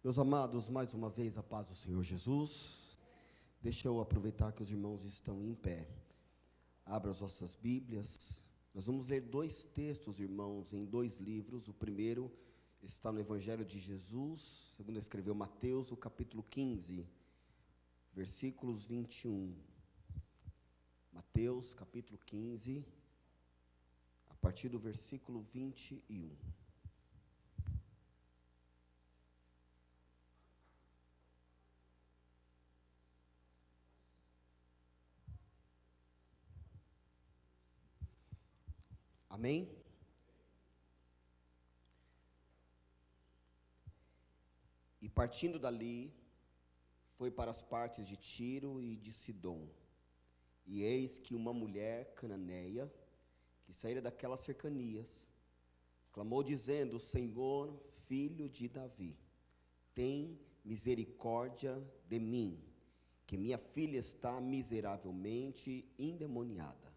Meus amados, mais uma vez a paz do Senhor Jesus. Deixa eu aproveitar que os irmãos estão em pé. Abra as vossas Bíblias. Nós vamos ler dois textos, irmãos, em dois livros. O primeiro está no Evangelho de Jesus, segundo escreveu Mateus, o capítulo 15, versículos 21. Mateus, capítulo 15, a partir do versículo 21. Amém? E partindo dali, foi para as partes de Tiro e de Sidom. E eis que uma mulher cananeia, que saíra daquelas cercanias, clamou dizendo: Senhor, filho de Davi, tem misericórdia de mim, que minha filha está miseravelmente endemoniada.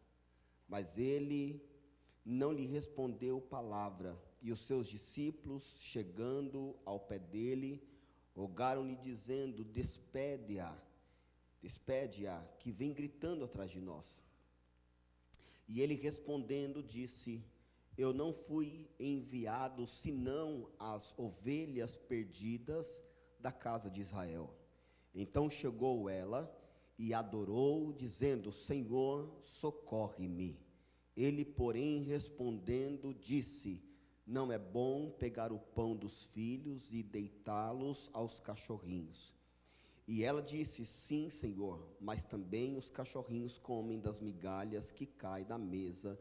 Mas ele não lhe respondeu palavra, e os seus discípulos, chegando ao pé dele, rogaram-lhe dizendo: despede-a, que vem gritando atrás de nós. E ele respondendo disse: eu não fui enviado senão às ovelhas perdidas da casa de Israel. Então chegou ela e adorou, dizendo: Senhor, socorre-me. Ele, porém, respondendo, disse: não é bom pegar o pão dos filhos e deitá-los aos cachorrinhos. E ela disse: sim, Senhor, mas também os cachorrinhos comem das migalhas que caem da mesa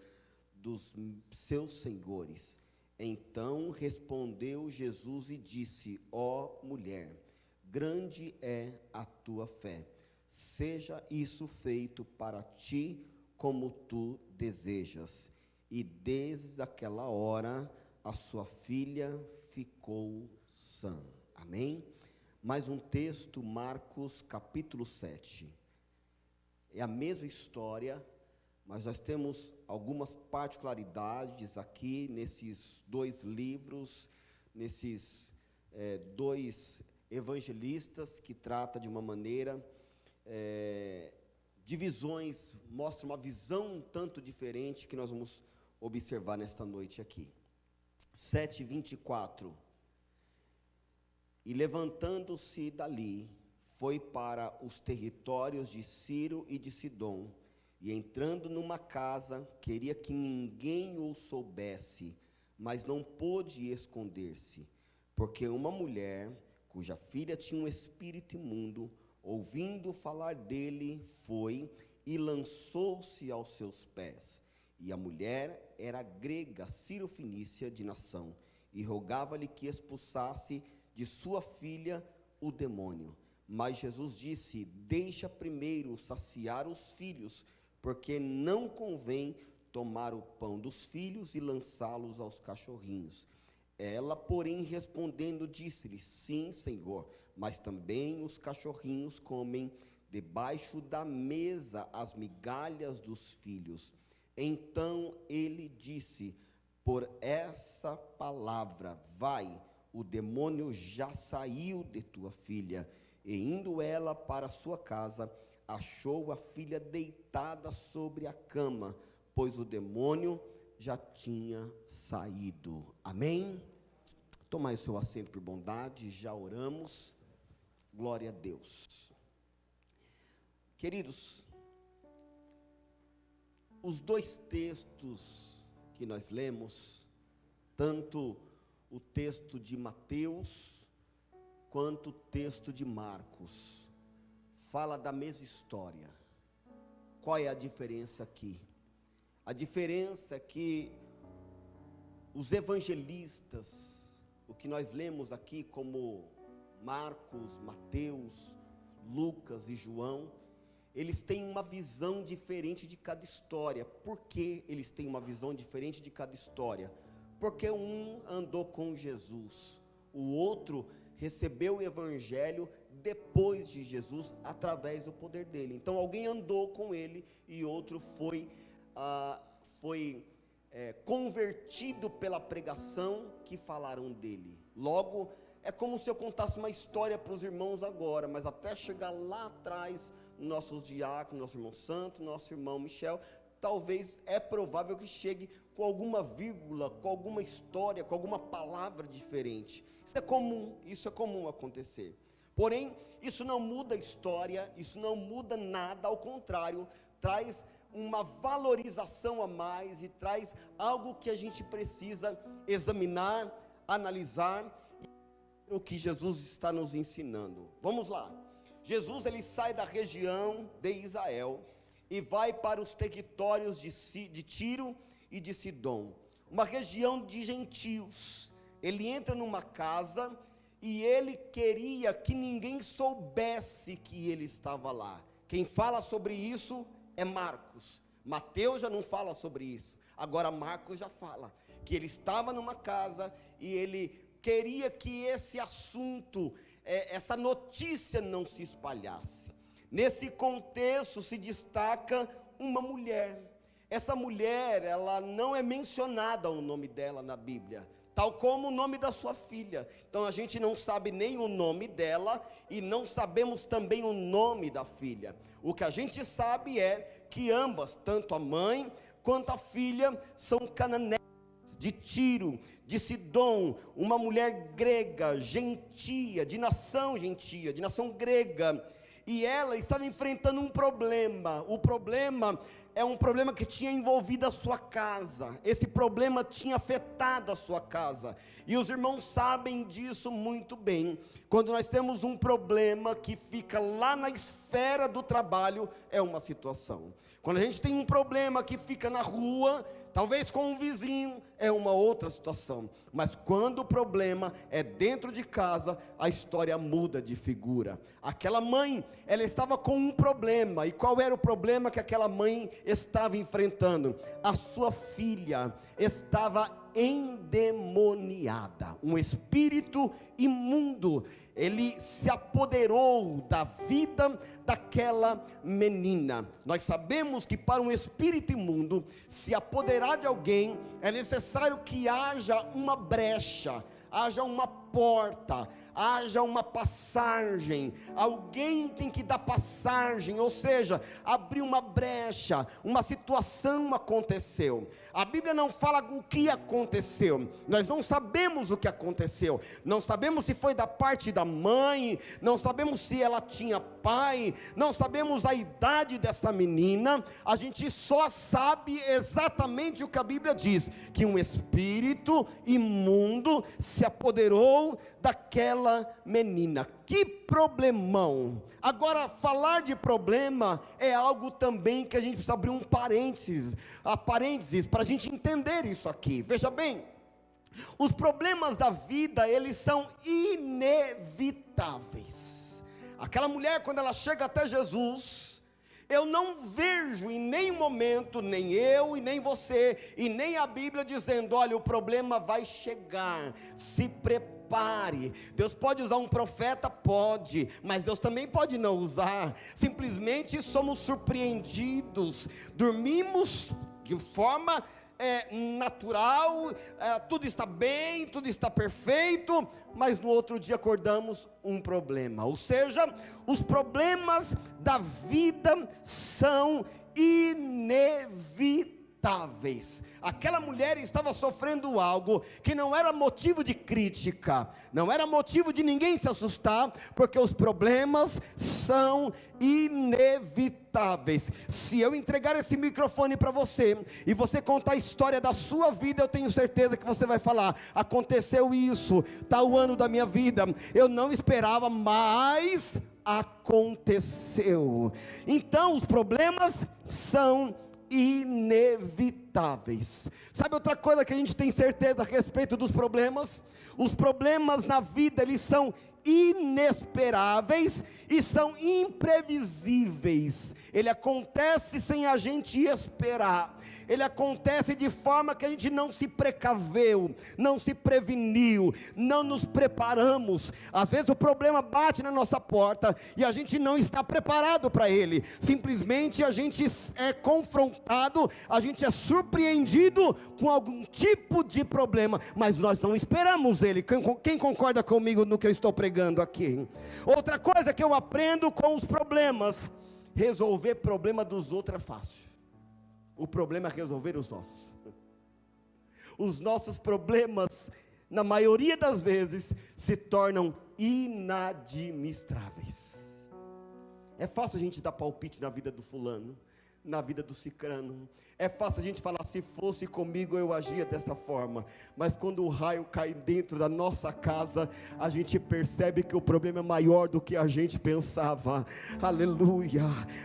dos seus senhores. Então respondeu Jesus e disse: ó mulher, grande é a tua fé, seja isso feito para ti como tu desejas. E desde aquela hora a sua filha ficou sã. Amém? Mais um texto, Marcos capítulo 7. É a mesma história, mas nós temos algumas particularidades aqui nesses dois livros, nesses dois evangelistas que tratam de uma maneira divisões, mostra uma visão um tanto diferente que nós vamos observar nesta noite aqui. 7:24. E levantando-se dali, foi para os territórios de Ciro e de Sidom, e entrando numa casa, queria que ninguém o soubesse, mas não pôde esconder-se, porque uma mulher, cuja filha tinha um espírito imundo, ouvindo falar dele, foi e lançou-se aos seus pés. E a mulher era grega, Ciro-fenícia de nação, e rogava-lhe que expulsasse de sua filha o demônio. Mas Jesus disse: deixa primeiro saciar os filhos, porque não convém tomar o pão dos filhos e lançá-los aos cachorrinhos. Ela, porém, respondendo, disse-lhe: sim, Senhor, mas também os cachorrinhos comem debaixo da mesa as migalhas dos filhos. Então ele disse: por essa palavra, vai, o demônio já saiu de tua filha. E indo ela para sua casa, achou a filha deitada sobre a cama, pois o demônio já tinha saído. Amém? Tomai o seu assento por bondade, já oramos. Glória a Deus. Queridos, os dois textos que nós lemos, tanto o texto de Mateus quanto o texto de Marcos, fala da mesma história. Qual é a diferença aqui? A diferença é que os evangelistas, o que nós lemos aqui como Marcos, Mateus, Lucas e João, eles têm uma visão diferente de cada história. Por que eles têm uma visão diferente de cada história? Porque um andou com Jesus, o outro recebeu o evangelho depois de Jesus, através do poder dele. Então alguém andou com ele e outro foi convertido pela pregação que falaram dele. Logo, é como se eu contasse uma história para os irmãos agora, mas até chegar lá atrás, nossos diáconos, nosso irmão Santo, nosso irmão Michel, talvez é provável que chegue com alguma vírgula, com alguma história, com alguma palavra diferente. Isso é comum acontecer. Porém, isso não muda a história, isso não muda nada, ao contrário, traz uma valorização a mais e traz algo que a gente precisa examinar, analisar, o que Jesus está nos ensinando. Vamos lá. Jesus, ele sai da região de Israel e vai para os territórios de Tiro e de Sidom, uma região de gentios. Ele entra numa casa e ele queria que ninguém soubesse que ele estava lá. Quem fala sobre isso é Marcos. Mateus já não fala sobre isso. Agora Marcos já fala que ele estava numa casa e ele queria que esse assunto, essa notícia não se espalhasse. Nesse contexto se destaca uma mulher. Essa mulher, ela não é mencionada o nome dela na Bíblia, tal como o nome da sua filha. Então a gente não sabe nem o nome dela e não sabemos também o nome da filha. O que a gente sabe é que ambas, tanto a mãe quanto a filha, são cananeus de Tiro, de Sidom, uma mulher grega, gentia, de nação grega, e ela estava enfrentando um problema. O problema é um problema que tinha envolvido a sua casa. Esse problema tinha afetado a sua casa, e os irmãos sabem disso muito bem. Quando nós temos um problema que fica lá na esfera do trabalho, é uma situação. Quando a gente tem um problema que fica na rua, talvez com um vizinho, é uma outra situação. Mas quando o problema é dentro de casa, a história muda de figura. Aquela mãe, ela estava com um problema. E qual era o problema que aquela mãe estava enfrentando? A sua filha estava endemoniada. Um espírito imundo, ele se apoderou da vida daquela menina. Nós sabemos que para um espírito imundo se apoderar de alguém, é necessário que haja uma brecha, haja uma porta, haja uma passagem. Alguém tem que dar passagem, ou seja, abrir uma brecha. Uma situação aconteceu. A Bíblia não fala o que aconteceu. Nós não sabemos o que aconteceu. Não sabemos se foi da parte da mãe, não sabemos se ela tinha pai, não sabemos a idade dessa menina. A gente só sabe exatamente o que a Bíblia diz, que um espírito imundo se apoderou daquela menina. Que problemão! Agora, falar de problema é algo também que a gente precisa abrir um parênteses para a gente entender isso aqui. Veja bem, os problemas da vida, eles são inevitáveis. Aquela mulher, quando ela chega até Jesus, eu não vejo em nenhum momento, nem eu e nem você, e nem a Bíblia dizendo, olha, o problema vai chegar, se prepare. Deus pode usar um profeta? Pode, mas Deus também pode não usar. Simplesmente somos surpreendidos, dormimos de forma natural, tudo está bem, tudo está perfeito, mas no outro dia acordamos um problema. Ou seja, os problemas da vida são inevitáveis. Aquela mulher estava sofrendo algo que não era motivo de crítica, não era motivo de ninguém se assustar, porque os problemas são inevitáveis. Se eu entregar esse microfone para você, e você contar a história da sua vida, eu tenho certeza que você vai falar, aconteceu isso, tal ano da minha vida, eu não esperava, mas aconteceu. Então os problemas são inevitáveis. Sabe outra coisa que a gente tem certeza a respeito dos problemas? Os problemas na vida, eles são inesperáveis e são imprevisíveis. Ele acontece sem a gente esperar. Ele acontece de forma que a gente não se precaveu, não se preveniu, não nos preparamos. Às vezes o problema bate na nossa porta e a gente não está preparado para ele. Simplesmente a gente é confrontado, a gente é surpreendido com algum tipo de problema, mas nós não esperamos ele. Quem concorda comigo no que eu estou pregando aqui? Outra coisa que eu aprendo com os problemas: resolver problema dos outros é fácil. O problema é resolver os nossos. Os nossos problemas, na maioria das vezes, se tornam inadministráveis. É fácil a gente dar palpite na vida do fulano, na vida do cicrano. É fácil a gente falar: se fosse comigo eu agia dessa forma. Mas quando o raio cai dentro da nossa casa, a gente percebe que o problema é maior do que a gente pensava. Aleluia.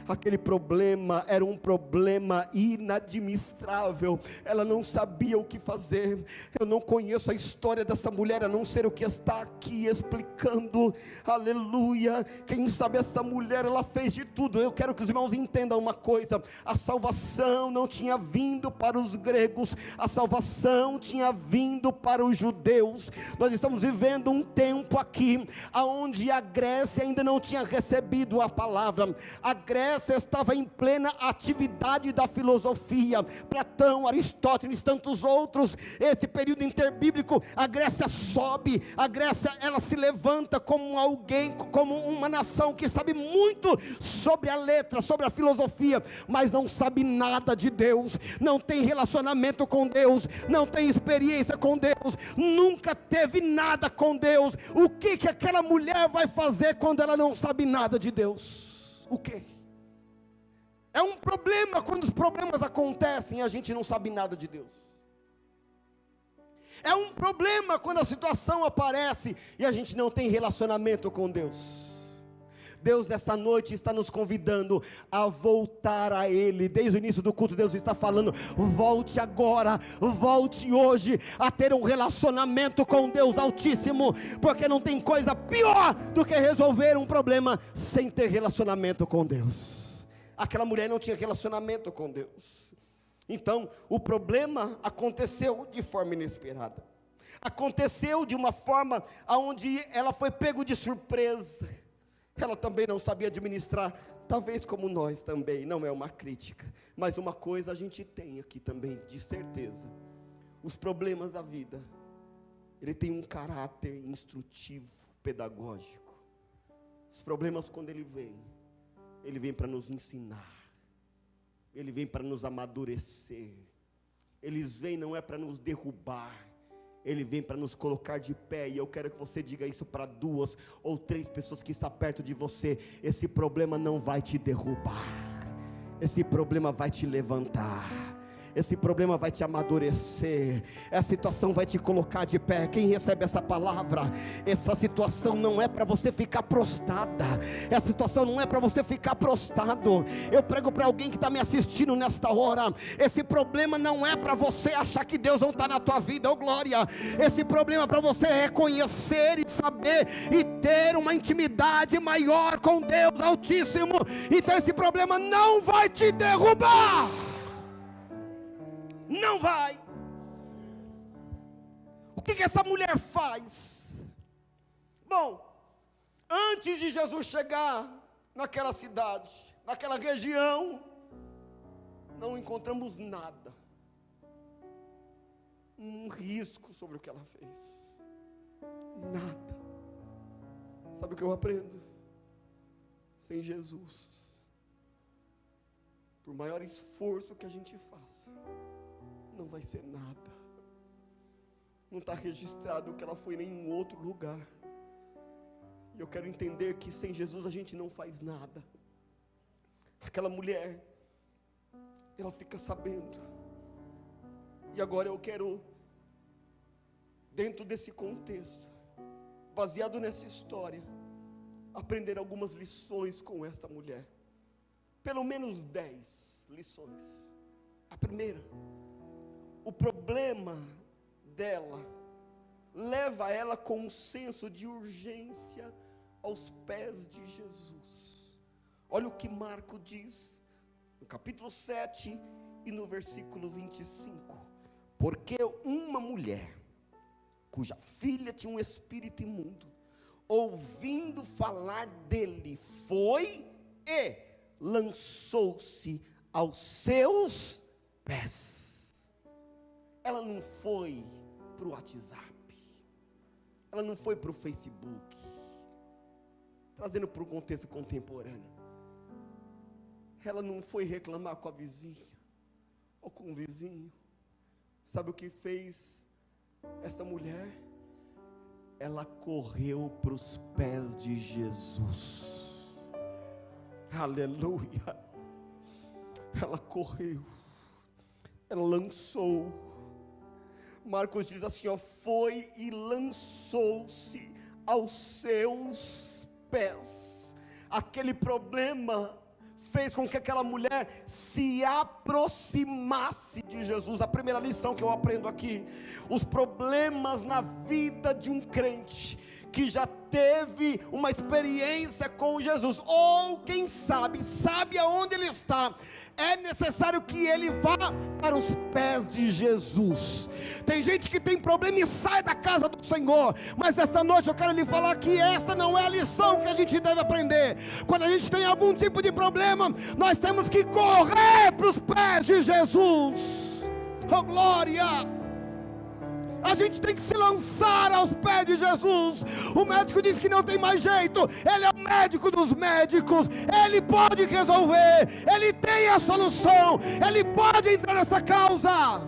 Aquele problema era um problema inadministrável. Ela não sabia o que fazer. Eu não conheço a história dessa mulher, a não ser o que está aqui explicando. Aleluia. Quem sabe essa mulher, ela fez de tudo. Eu quero que os irmãos entendam uma coisa: a salvação não tinha vindo para os gregos, a salvação tinha vindo para os judeus. Nós estamos vivendo um tempo aqui, onde a Grécia ainda não tinha recebido a palavra. A Grécia estava em plena atividade da filosofia. Platão, Aristóteles, tantos outros. Esse período interbíblico, a Grécia sobe, a Grécia, ela se levanta como alguém, como uma nação que sabe muito sobre a letra, sobre a filosofia, mas não sabe nada de Deus, não tem relacionamento com Deus, não tem experiência com Deus, nunca teve nada com Deus. O que aquela mulher vai fazer quando ela não sabe nada de Deus? O que? É um problema quando os problemas acontecem e a gente não sabe nada de Deus. É um problema quando a situação aparece e a gente não tem relacionamento com Deus. Deus nessa noite está nos convidando a voltar a Ele. Desde o início do culto Deus está falando: volte agora, volte hoje a ter um relacionamento com Deus Altíssimo, porque não tem coisa pior do que resolver um problema sem ter relacionamento com Deus. Aquela mulher não tinha relacionamento com Deus. Então o problema aconteceu de forma inesperada, aconteceu de uma forma onde ela foi pego de surpresa. Ela também não sabia administrar, talvez como nós também. Não é uma crítica, mas uma coisa a gente tem aqui também, de certeza: os problemas da vida, ele tem um caráter instrutivo, pedagógico. Os problemas, quando ele vem para nos ensinar, ele vem para nos amadurecer, eles vêm não é para nos derrubar, ele vem para nos colocar de pé. E eu quero que você diga isso para 2 ou 3 pessoas que estão perto de você: esse problema não vai te derrubar, esse problema vai te levantar, esse problema vai te amadurecer, essa situação vai te colocar de pé. Quem recebe essa palavra? Essa situação não é para você ficar prostrada, essa situação não é para você ficar prostrado. Eu prego para alguém que está me assistindo nesta hora: esse problema não é para você achar que Deus não está na tua vida, oh glória. Esse problema é para você reconhecer e saber e ter uma intimidade maior com Deus Altíssimo. Então esse problema não vai te derrubar, não vai. O que essa mulher faz? Bom, antes de Jesus chegar naquela cidade, naquela região, não encontramos nada, um risco sobre o que ela fez, nada. Sabe o que eu aprendo? Sem Jesus, por maior esforço que a gente faça, não vai ser nada. Não está registrado que ela foi em nenhum outro lugar. E eu quero entender que sem Jesus a gente não faz nada. Aquela mulher, ela fica sabendo. E agora eu quero, dentro desse contexto, baseado nessa história, aprender algumas lições com esta mulher. Pelo menos 10 lições. A primeira: o problema dela, leva ela com um senso de urgência aos pés de Jesus. Olha o que Marcos diz, no capítulo 7 e no versículo 25. Porque uma mulher, cuja filha tinha um espírito imundo, ouvindo falar dele, foi e lançou-se aos seus pés. Ela não foi para o WhatsApp, ela não foi para o Facebook, trazendo para o contexto contemporâneo, ela não foi reclamar com a vizinha, ou com o vizinho. Sabe o que fez esta mulher? Ela correu para os pés de Jesus. Aleluia. Ela correu, ela lançou. Marcos diz assim, ó, foi e lançou-se aos seus pés. Aquele problema fez com que aquela mulher se aproximasse de Jesus. A primeira lição que eu aprendo aqui: os problemas na vida de um crente que já teve uma experiência com Jesus, ou quem sabe aonde ele está, é necessário que ele vá para os pés de Jesus. Tem gente que tem problema e sai da casa do Senhor, mas esta noite eu quero lhe falar que esta não é a lição que a gente deve aprender. Quando a gente tem algum tipo de problema, nós temos que correr para os pés de Jesus. Oh glória! A gente tem que se lançar aos pés de Jesus. O médico diz que não tem mais jeito, ele é o médico dos médicos, ele pode resolver, ele tem a solução, ele pode entrar nessa causa.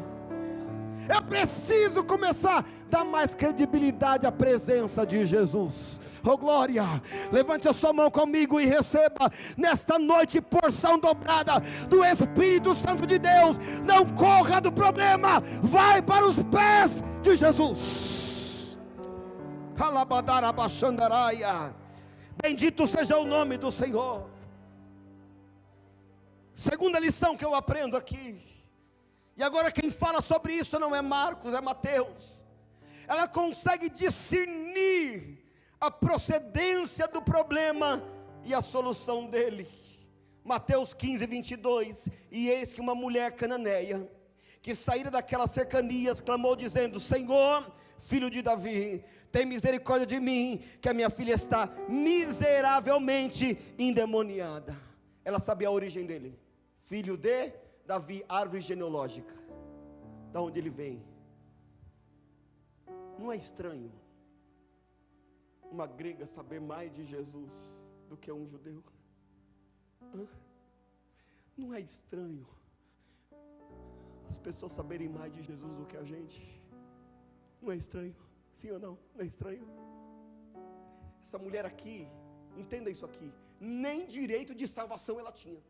É preciso começar a dar mais credibilidade à presença de Jesus. Oh glória, levante a sua mão comigo e receba nesta noite porção dobrada do Espírito Santo de Deus. Não corra do problema, vai para os pés de Jesus. Bendito seja o nome do Senhor. Segunda lição que eu aprendo aqui, e agora quem fala sobre isso não é Marcos, é Mateus. Ela consegue discernir a procedência do problema e a solução dele. Mateus 15, 22. E eis que uma mulher cananeia, que saíra daquelas cercanias, clamou dizendo: Senhor, filho de Davi, tem misericórdia de mim, que a minha filha está miseravelmente endemoniada. Ela sabia a origem dele, filho de Davi, árvore genealógica, da onde ele vem. Não é estranho uma grega saber mais de Jesus do que um judeu? Não é estranho as pessoas saberem mais de Jesus do que a gente? Não é estranho? Sim ou não? Não é estranho? Essa mulher aqui, entenda isso aqui, nem direito de salvação ela tinha,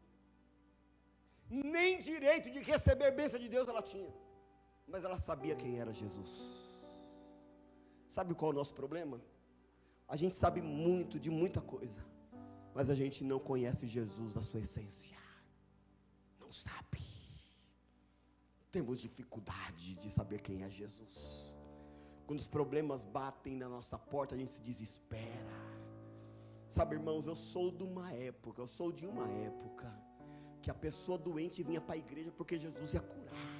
nem direito de receber bênção de Deus ela tinha, mas ela sabia quem era Jesus. Sabe qual é o nosso problema? A gente sabe muito de muita coisa, mas a gente não conhece Jesus na sua essência. Não sabe. Temos dificuldade de saber quem é Jesus. Quando os problemas batem na nossa porta, a gente se desespera. Sabe, irmãos, eu sou de uma época que a pessoa doente vinha para a igreja porque Jesus ia curar.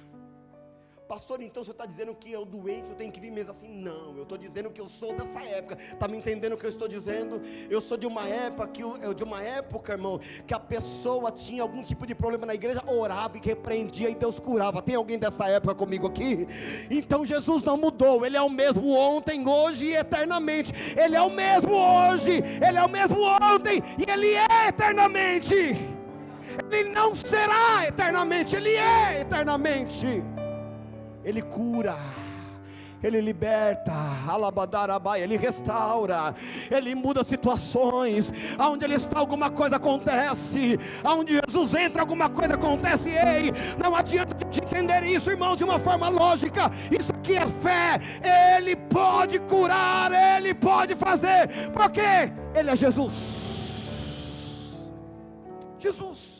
Pastor, então você está dizendo que eu doente, eu tenho que vir mesmo assim? Não, eu estou dizendo que eu sou dessa época. Está me entendendo o que eu estou dizendo? Eu sou de uma época, irmão, que a pessoa tinha algum tipo de problema na igreja, orava e repreendia e Deus curava. Tem alguém dessa época comigo aqui? Então Jesus não mudou, Ele é o mesmo ontem, hoje e eternamente. Ele é o mesmo hoje, Ele é o mesmo ontem e Ele é eternamente. Ele não será eternamente, Ele é eternamente. Ele cura, Ele liberta, Ele restaura, Ele muda situações. Aonde Ele está, alguma coisa acontece. Aonde Jesus entra, alguma coisa acontece. Ei, não adianta te entender isso, irmão, de uma forma lógica. Isso aqui é fé. Ele pode curar, Ele pode fazer, porque Ele é Jesus. Jesus.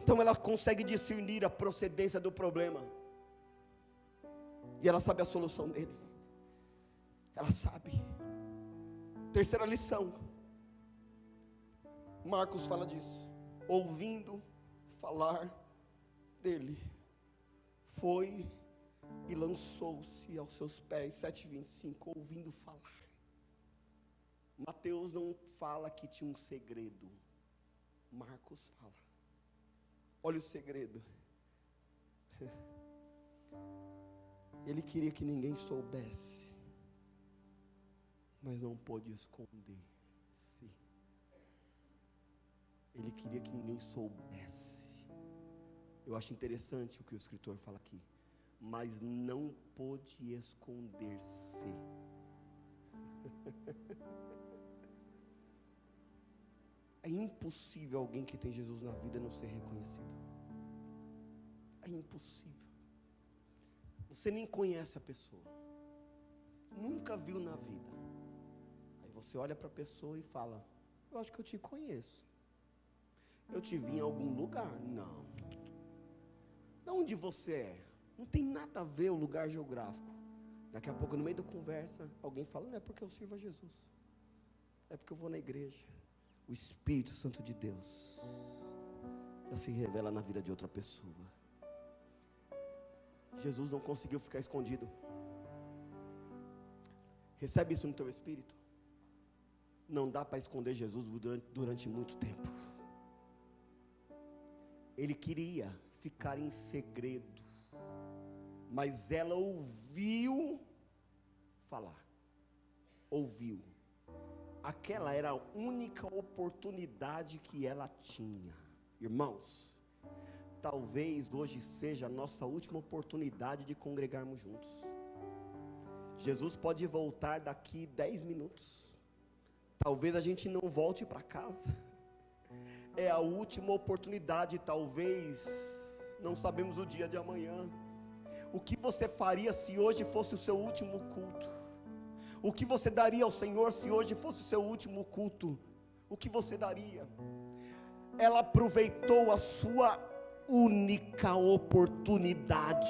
Então ela consegue discernir a procedência do problema. E ela sabe a solução dele. Ela sabe. Terceira lição. Marcos fala disso. Ouvindo falar dele, foi e lançou-se aos seus pés. 7:25. Ouvindo falar. Mateus não fala que tinha um segredo. Marcos fala. Olha o segredo. Ele queria que ninguém soubesse, mas não pôde esconder-se. Ele queria que ninguém soubesse. Eu acho interessante o que o escritor fala aqui. Mas não pôde esconder-se. É impossível alguém que tem Jesus na vida não ser reconhecido. É impossível. Você nem conhece a pessoa, nunca viu na vida. Aí você olha para a pessoa e fala: eu acho que eu te conheço. Eu te vi em algum lugar. Não. De onde você é? Não tem nada a ver o lugar geográfico. Daqui a pouco, no meio da conversa, alguém fala: não é porque eu sirvo a Jesus, é porque eu vou na igreja. O Espírito Santo de Deus já se revela na vida de outra pessoa. Jesus não conseguiu ficar escondido. Recebe isso no teu espírito. Não dá para esconder Jesus durante muito tempo. Ele queria ficar em segredo, mas ela ouviu falar. Ouviu. Aquela era a única oportunidade que ela tinha. Irmãos, talvez hoje seja a nossa última oportunidade de congregarmos juntos. Jesus pode voltar daqui 10 minutos. Talvez a gente não volte para casa. É a última oportunidade. Talvez não sabemos o dia de amanhã. O que você faria se hoje fosse o seu último culto? O que você daria ao Senhor se hoje fosse o seu último culto? O que você daria? Ela aproveitou a sua única oportunidade,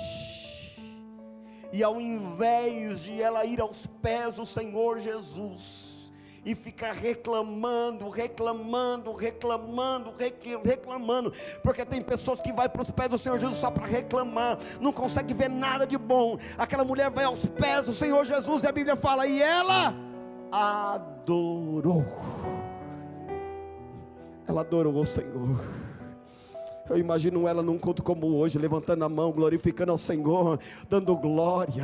e ao invés de ela ir aos pés do Senhor Jesus e ficar reclamando, porque tem pessoas que vai para os pés do Senhor Jesus só para reclamar, não consegue ver nada de bom. Aquela mulher vai aos pés do Senhor Jesus, e a Bíblia fala: e ela adorou. Ela adorou o Senhor. Eu imagino ela num culto como hoje, levantando a mão, glorificando ao Senhor, dando glória,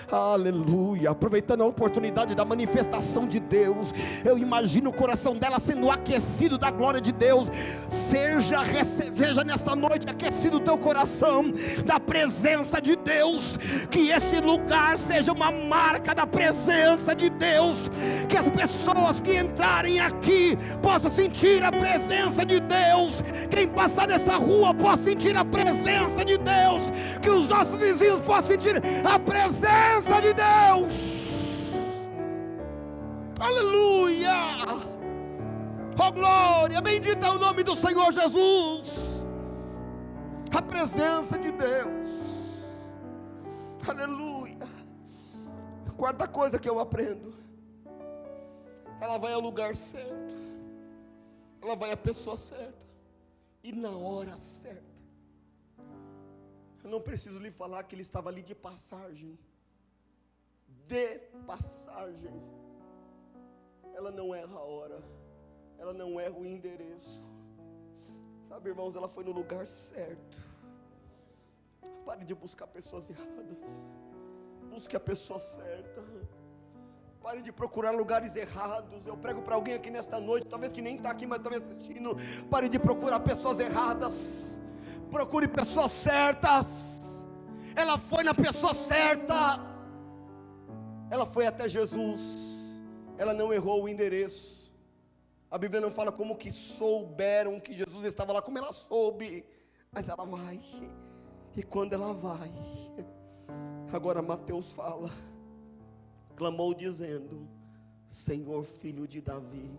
aleluia, aproveitando a oportunidade da manifestação de Deus. Eu imagino o coração dela sendo aquecido da glória de Deus. Seja nesta noite aquecido o teu coração da presença de Deus, que esse lugar seja uma marca da presença de Deus, que as pessoas que entrarem aqui possam sentir a presença de Deus, quem passar nessa rua possa sentir a presença de Deus, que os nossos vizinhos possam sentir a presença de Deus. Aleluia, oh glória, bendito é o nome do Senhor Jesus. A presença de Deus, aleluia. Quarta coisa que eu aprendo: ela vai ao lugar certo, ela vai à pessoa certa e na hora certa. Eu não preciso lhe falar que ele estava ali de passagem. Ela não erra a hora, ela não erra o endereço. Sabe, irmãos, ela foi no lugar certo. Pare de buscar pessoas erradas, busque a pessoa certa. Pare de procurar lugares errados. Eu prego para alguém aqui nesta noite, talvez que nem está aqui, mas está me assistindo. Pare de procurar pessoas erradas, procure pessoas certas. Ela foi na pessoa certa, ela foi até Jesus, ela não errou o endereço. A Bíblia não fala como que souberam que Jesus estava lá, como ela soube, mas ela vai. E quando ela vai, agora Mateus fala, clamou dizendo: Senhor, filho de Davi,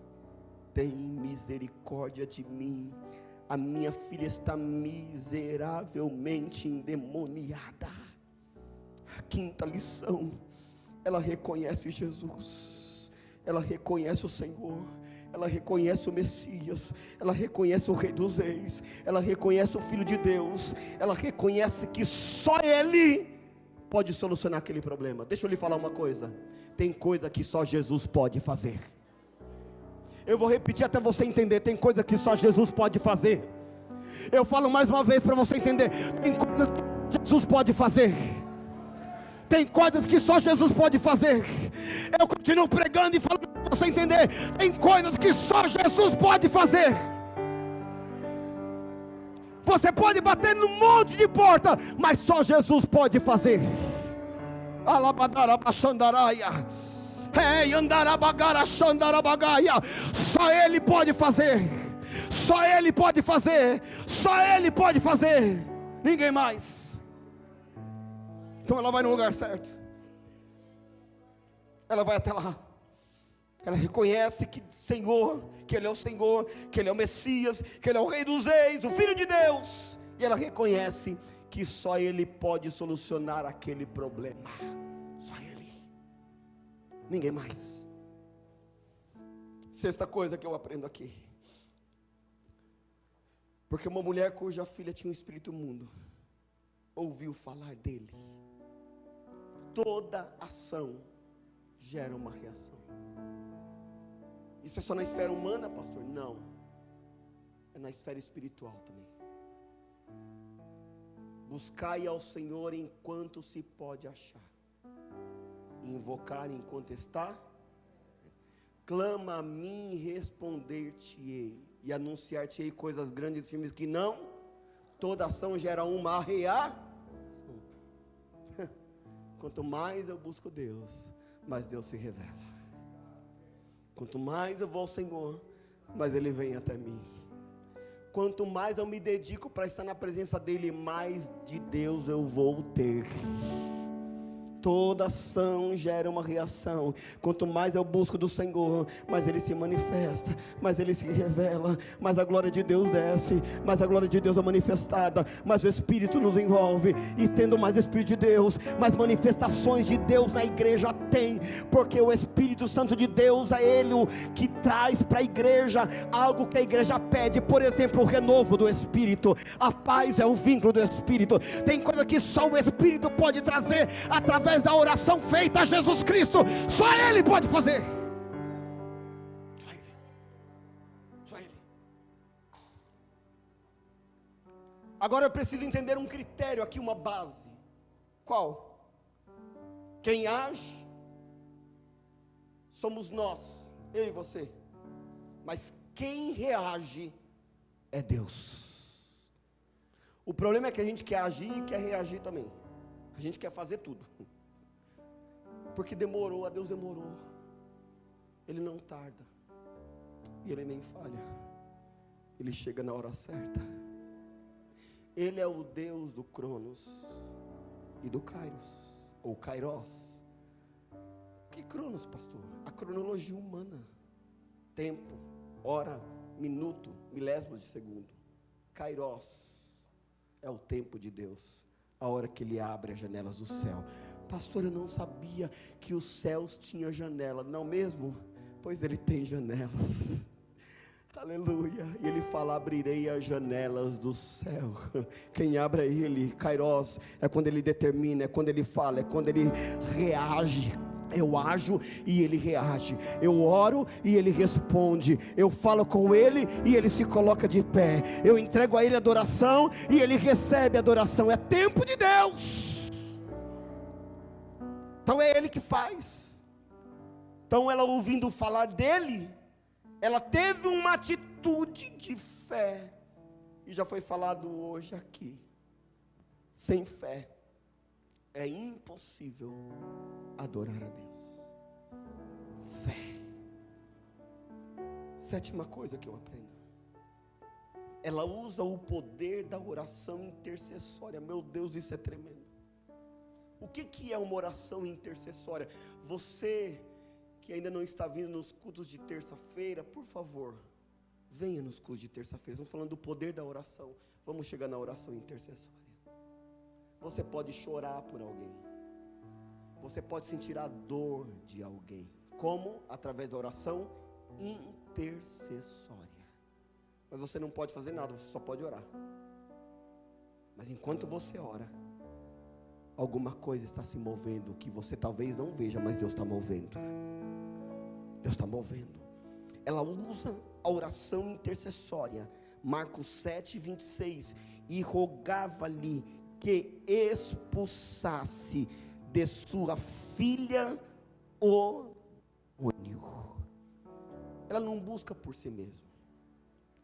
tem misericórdia de mim. a minha filha está miseravelmente endemoniada. A quinta lição, ela reconhece Jesus, ela reconhece o Senhor, ela reconhece o Messias, ela reconhece o Rei dos Reis, ela reconhece o Filho de Deus, ela reconhece que só Ele pode solucionar aquele problema. Deixa eu lhe falar uma coisa, tem coisa que só Jesus pode fazer. Eu vou repetir até você entender, tem coisa que só Jesus pode fazer. Eu falo mais uma vez para você entender, tem coisas que Jesus pode fazer. Tem coisas que só Jesus pode fazer. Eu continuo pregando e falando para você entender, tem coisas que só Jesus pode fazer. Você pode bater num monte de porta, mas só Jesus pode fazer. Alabadarabaxandaraia. Só Ele pode fazer. Só Ele pode fazer. Só Ele pode fazer. Ninguém mais. Então ela vai no lugar certo. Ela vai até lá. Ela reconhece que Senhor, que Ele é o Senhor, que Ele é o Messias, que Ele é o Rei dos Reis, o Filho de Deus. E ela reconhece que só Ele pode solucionar aquele problema. Só Ele. Ninguém mais. Sexta coisa que eu aprendo aqui. Porque uma mulher cuja filha tinha um espírito imundo ouviu falar dele. Toda ação gera uma reação. Isso é só na esfera humana, pastor? Não. É na esfera espiritual também. Buscai ao Senhor enquanto se pode achar. Invocar enquanto está. Clama a mim e responder-te-ei. E anunciar-te-ei coisas grandes e firmes que não. Toda ação gera uma reação. Quanto mais eu busco Deus, mais Deus se revela. Quanto mais eu vou ao Senhor, mais Ele vem até mim. Quanto mais eu me dedico para estar na presença dEle, mais de Deus eu vou ter. Toda ação gera uma reação. Quanto mais eu busco do Senhor, mais Ele se manifesta, mais Ele se revela, mais a glória de Deus desce, mais a glória de Deus é manifestada, mais o Espírito nos envolve. E tendo mais Espírito de Deus, mais manifestações de Deus na igreja tem. Porque o Espírito Santo de Deus é Ele o que traz para a igreja algo que a igreja pede. Por exemplo, o renovo do Espírito. A paz é o vínculo do Espírito. Tem coisa que só o Espírito pode trazer através da oração feita a Jesus Cristo. Só Ele pode fazer. Só Ele. Só Ele. Agora eu preciso entender um critério aqui, uma base. Qual? Quem age somos nós, eu e você. Mas quem reage é Deus. O problema é que a gente quer agir e quer reagir também. A gente quer fazer tudo. Porque demorou, a Deus demorou. Ele não tarda. E Ele nem falha. Ele chega na hora certa. Ele é o Deus do Cronos e do Kairos, ou Kairos. Que Cronos, pastor? A cronologia humana. Tempo, hora, minuto, milésimos de segundo. Kairos é o tempo de Deus. A hora que Ele abre as janelas do céu. Pastor, eu não sabia que os céus tinham janela. Não mesmo? Pois Ele tem janelas. Aleluia. E Ele fala, abrirei as janelas do céu. Quem abre é Ele. Kairos é quando Ele determina, é quando Ele fala, é quando Ele reage. Eu ajo e Ele reage. Eu oro e Ele responde. Eu falo com Ele e Ele se coloca de pé. Eu entrego a Ele adoração e Ele recebe adoração. É tempo de Deus. Então é Ele que faz. Então ela, ouvindo falar dEle, ela teve uma atitude de fé. E já foi falado hoje aqui. Sem fé é impossível adorar a Deus. Fé. Sétima coisa que eu aprendo. Ela usa o poder da oração intercessória. Meu Deus, isso é tremendo. O que é uma oração intercessória? Você que ainda não está vindo nos cultos de terça-feira, por favor, venha nos cultos de terça-feira. Estamos falando do poder da oração. Vamos chegar na oração intercessória. Você pode chorar por alguém. Você pode sentir a dor de alguém. Como? Através da oração intercessória. Mas você não pode fazer nada, você só pode orar. Mas enquanto você ora, alguma coisa está se movendo, que você talvez não veja, mas Deus está movendo. Deus está movendo. Ela usa a oração intercessória. Marcos 7, 26. E rogava-lhe que expulsasse de sua filha o demônio. Ela não busca por si mesma.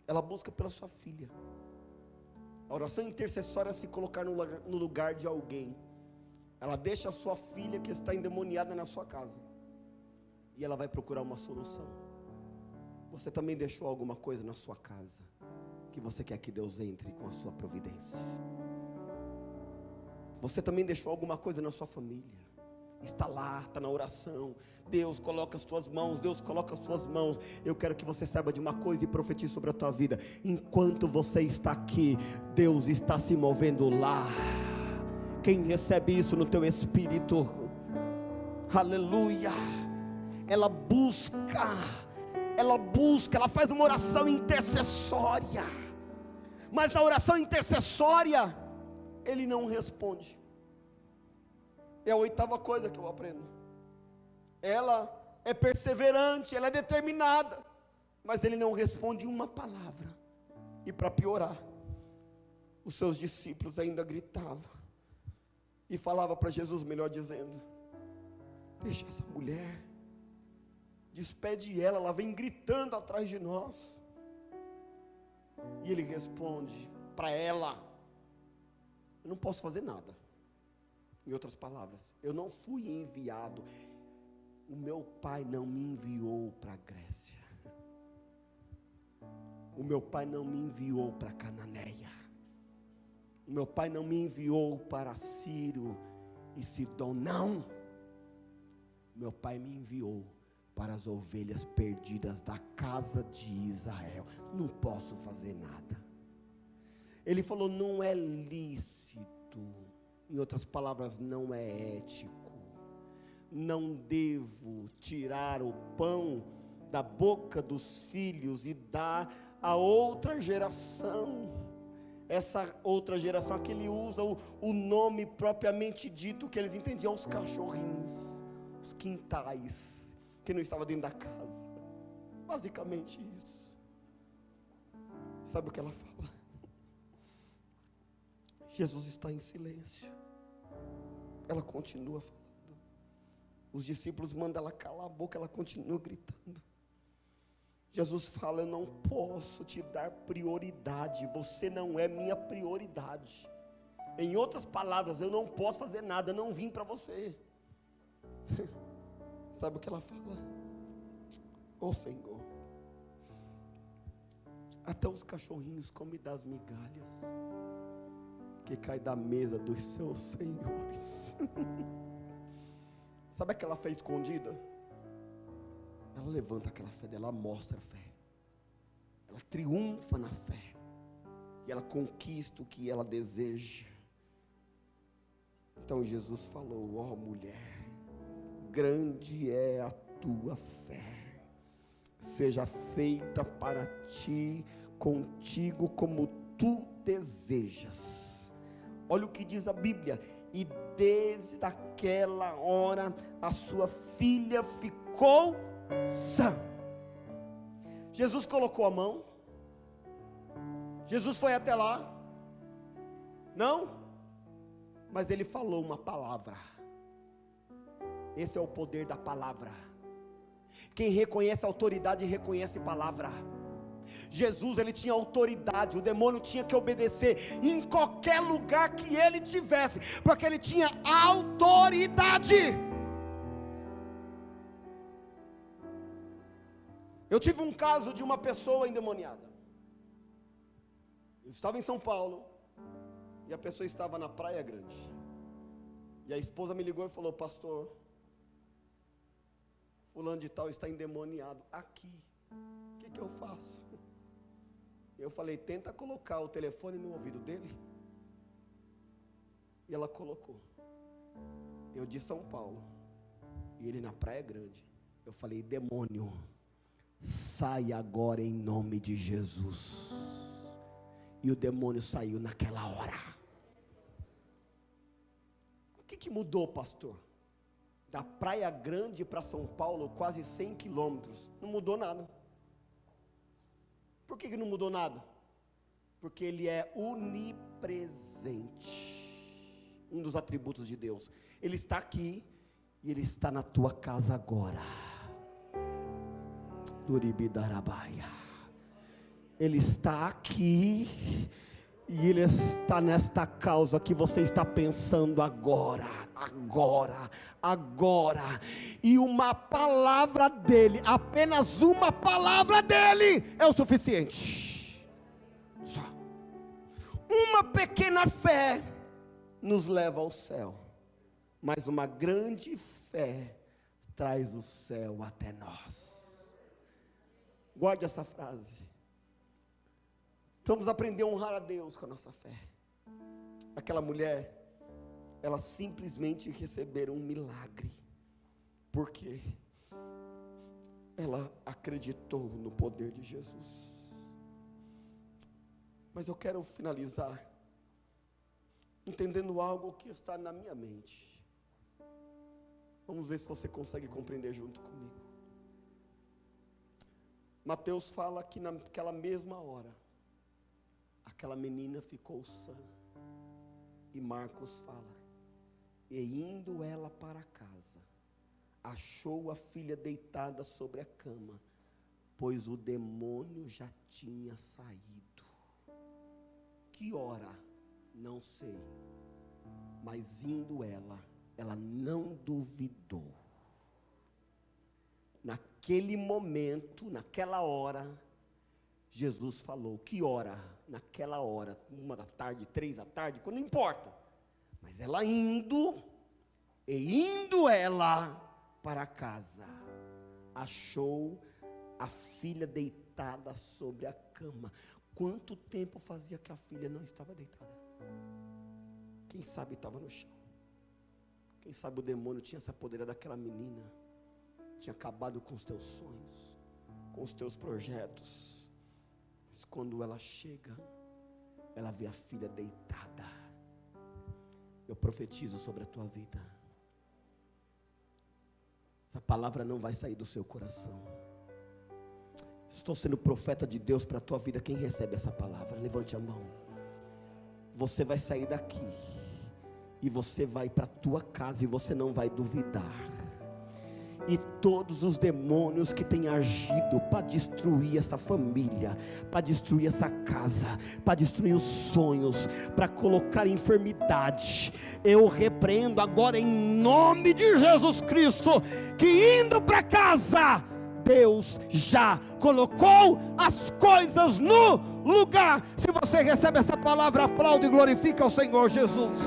Ela busca pela sua filha. A oração intercessória é se colocar no lugar de alguém. Ela deixa a sua filha que está endemoniada na sua casa. E ela vai procurar uma solução. Você também deixou alguma coisa na sua casa que você quer que Deus entre com a sua providência? Você também deixou alguma coisa na sua família? Está lá, está na oração. Deus coloca as suas mãos, Deus coloca as suas mãos. Eu quero que você saiba de uma coisa e profetize sobre a tua vida. Enquanto você está aqui, Deus está se movendo lá. Quem recebe isso no teu espírito? Aleluia. Ela busca, ela faz uma oração intercessória. Mas na oração intercessória, ele não responde. É a 8ª coisa que eu aprendo. Ela é perseverante, ela é determinada, mas ele não responde uma palavra. E para piorar, os seus discípulos ainda gritavam e falavam para Jesus, melhor dizendo: deixa essa mulher, despede ela, ela vem gritando atrás de nós. E ele responde para ela: eu não posso fazer nada. Em outras palavras, eu não fui enviado, o meu pai não me enviou para a Grécia, o meu pai não me enviou para Cananéia, o meu pai não me enviou para Ciro e Sidom, não. Meu pai me enviou para as ovelhas perdidas da casa de Israel. Não posso fazer nada. Ele falou: não é lícito. Em outras palavras, não é ético. Não devo tirar o pão da boca dos filhos e dar a outra geração. Essa outra geração, que ele usa o nome propriamente dito, que eles entendiam, os cachorrinhos, os quintais, que não estavam dentro da casa. Basicamente isso. Sabe o que ela fala? Jesus está em silêncio. Ela continua falando. Os discípulos mandam ela calar a boca, ela continua gritando. Jesus fala: eu não posso te dar prioridade, você não é minha prioridade. Em outras palavras, eu não posso fazer nada, eu não vim para você. Sabe o que ela fala? Ô Senhor, até os cachorrinhos comem das migalhas que cai da mesa dos seus senhores. Sabe aquela fé escondida? Ela levanta aquela fé dela, ela mostra a fé, ela triunfa na fé, e ela conquista o que ela deseja. Então Jesus falou: ó mulher, grande é a tua fé, seja feita para ti, contigo, como tu desejas. Olha o que diz a Bíblia: e desde aquela hora a sua filha ficou sã. Jesus colocou a mão, Jesus foi até lá, não, mas ele falou uma palavra. Esse é o poder da palavra. Quem reconhece a autoridade reconhece a palavra. Jesus, ele tinha autoridade, o demônio tinha que obedecer em qualquer lugar que ele tivesse, porque ele tinha autoridade. Eu tive um caso de uma pessoa endemoniada. Eu estava em São Paulo, e a pessoa estava na Praia Grande, e a esposa me ligou e falou: pastor, fulano de tal está endemoniado aqui, o que eu faço? Eu falei, tenta colocar o telefone no ouvido dele. E ela colocou. Eu de São Paulo. E ele na Praia Grande. Eu falei, demônio, sai agora em nome de Jesus. E o demônio saiu naquela hora. O que mudou, pastor? Da Praia Grande para São Paulo, quase 100 quilômetros. Não mudou nada. Por que não mudou nada? Porque Ele é onipresente. Um dos atributos de Deus. Ele está aqui e Ele está na tua casa agora. Duribidarabaia. Ele está aqui e Ele está nesta causa que você está pensando agora. E uma palavra dEle, apenas uma palavra dEle é o suficiente. Só. Uma pequena fé nos leva ao céu, mas uma grande fé traz o céu até nós. Guarde essa frase. Vamos aprender a honrar a Deus com a nossa fé. Aquela mulher, ela simplesmente recebeu um milagre, porque ela acreditou no poder de Jesus. Mas eu quero finalizar entendendo algo que está na minha mente. Vamos ver se você consegue compreender junto comigo. Mateus fala que naquela mesma hora, aquela menina ficou sã. E Marcos fala, e indo ela para casa, achou a filha deitada sobre a cama, pois o demônio já tinha saído. Que hora? Não sei, mas indo ela não duvidou. Naquele momento, naquela hora, Jesus falou. Que hora? Naquela hora, 1 da tarde, 3 da tarde, não importa. Mas ela indo ela para casa, achou a filha deitada sobre a cama. Quanto tempo fazia que a filha não estava deitada? Quem sabe estava no chão. Quem sabe o demônio tinha se apoderado daquela menina, tinha acabado com os teus sonhos, com os teus projetos. Mas quando ela chega, ela vê a filha deitada. Eu profetizo sobre a tua vida. Essa palavra não vai sair do seu coração. Estou sendo profeta de Deus para a tua vida. Quem recebe essa palavra? Levante a mão. Você vai sair daqui e você vai para a tua casa e você não vai duvidar. E todos os demônios que têm agido para destruir essa família, para destruir essa casa, para destruir os sonhos, para colocar enfermidade, eu repreendo agora em nome de Jesus Cristo, que indo para casa, Deus já colocou as coisas no lugar. Se você recebe essa palavra, aplaude e glorifica ao Senhor Jesus.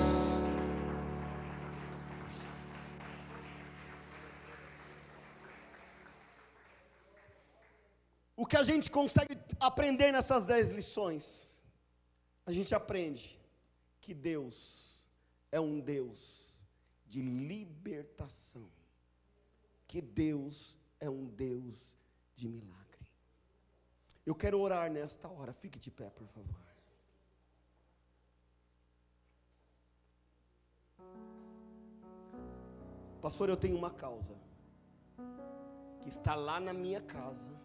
O que a gente consegue aprender nessas 10 lições? A gente aprende que Deus é um Deus de libertação, que Deus é um Deus de milagre. Eu quero orar nesta hora. Fique de pé, por favor. Pastor, eu tenho uma causa que está lá na minha casa.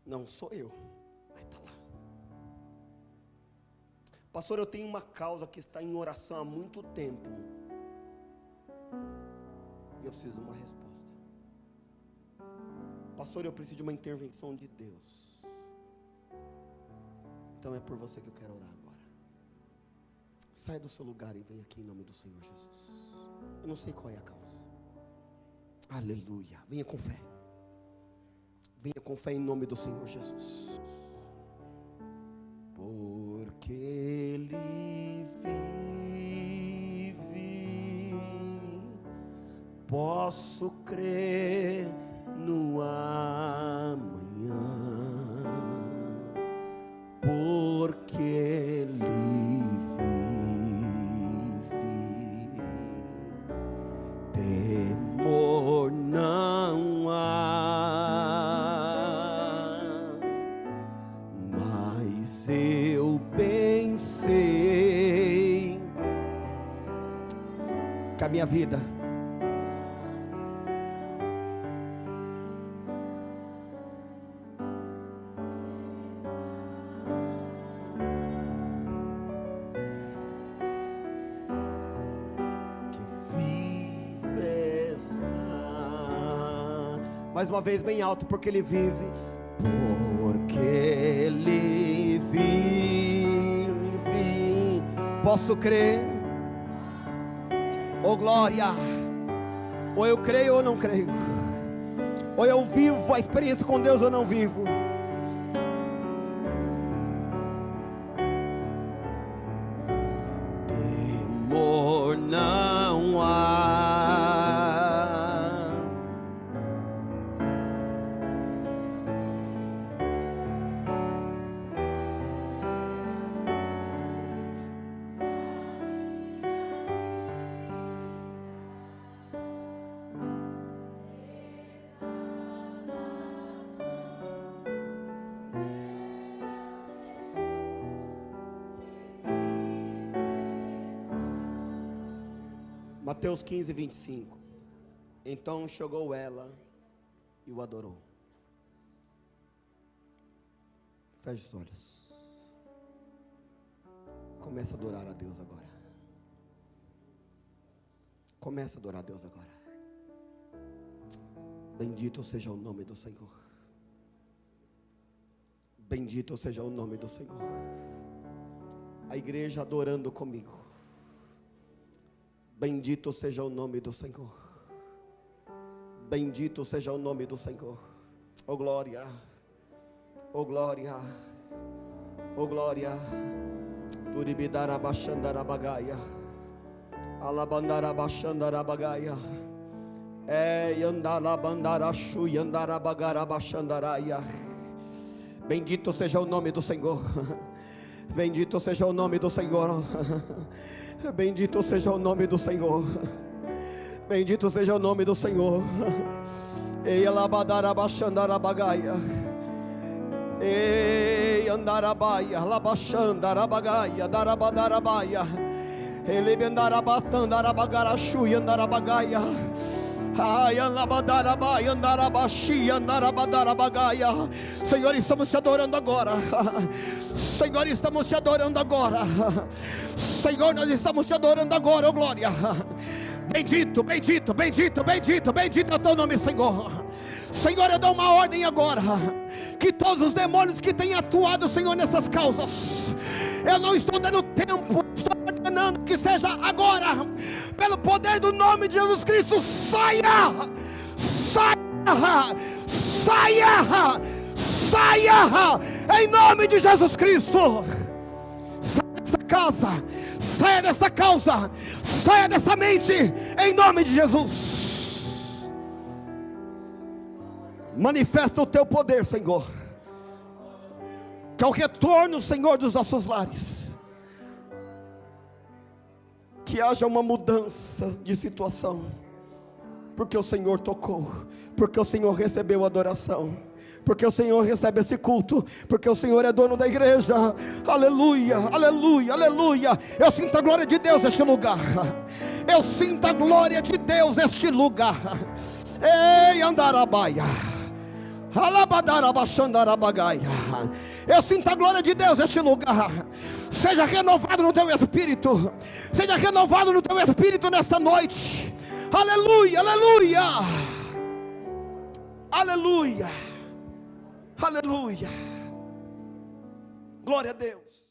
Não sou eu, mas está lá. Pastor, eu tenho uma causa que está em oração há muito tempo, e eu preciso de uma resposta. Pastor, eu preciso de uma intervenção de Deus. Então é por você que eu quero orar agora. Saia do seu lugar e venha aqui em nome do Senhor Jesus. Eu não sei qual é a causa. Aleluia. Venha com fé. Venha com fé em nome do Senhor Jesus. Porque Ele vive, posso crer no amanhã. Ele vive, temor não há, mas eu bem sei que a minha vida mais uma vez bem alto, porque Ele vive, porque Ele vive, posso crer, oh glória, ou eu creio ou não creio, ou eu vivo a experiência com Deus ou não vivo. Temor não há, Mateus 15, 25. Então chegou ela e o adorou. Feche os olhos. Começa a adorar a Deus agora. Começa a adorar a Deus agora. Bendito seja o nome do Senhor. Bendito seja o nome do Senhor. A igreja adorando comigo. Bendito seja o nome do Senhor. Bendito seja o nome do Senhor. Oh glória, oh glória, oh glória. Turibidarabashandarabagaia, alabandarabashandarabagaia, yandalabandarashu yandarabagarabaxandaraia. Bendito seja o nome do Senhor. Bendito seja o nome do Senhor. Bendito seja o nome do Senhor. Bendito seja o nome do Senhor. Ei, alabadarabashandarabagaia, ei, andarabaia, labashandarabagaia, darabadarabaia, elebendarabatandarabagarachu yandarabagaia, ai, alabadarabaia, andarabaxi, andarabadarabagaia. Senhor, estamos te adorando agora. Senhor, estamos te adorando agora. Senhor, nós estamos te adorando agora, oh glória. Bendito, bendito, bendito, bendito, bendito é o teu nome, Senhor. Senhor, eu dou uma ordem agora, que todos os demônios que têm atuado, Senhor, nessas causas, eu não estou dando tempo, estou ordenando que seja agora, pelo poder do nome de Jesus Cristo. Saia, saia, saia, saia, em nome de Jesus Cristo. Saia dessa casa, saia dessa causa, saia dessa mente, em nome de Jesus. Manifesta o teu poder, Senhor, que é o retorno, Senhor, dos nossos lares, que haja uma mudança de situação, porque o Senhor tocou, porque o Senhor recebeu a adoração, porque o Senhor recebe esse culto, porque o Senhor é dono da igreja. Aleluia, aleluia, aleluia. Eu sinto a glória de Deus neste lugar. Eu sinto a glória de Deus neste lugar. Ei, andarabaia, alabadarabachandarabagaia. Eu sinto a glória de Deus neste lugar. Seja renovado no teu espírito. Seja renovado no teu espírito nesta noite. Aleluia, aleluia, aleluia, aleluia. Glória a Deus.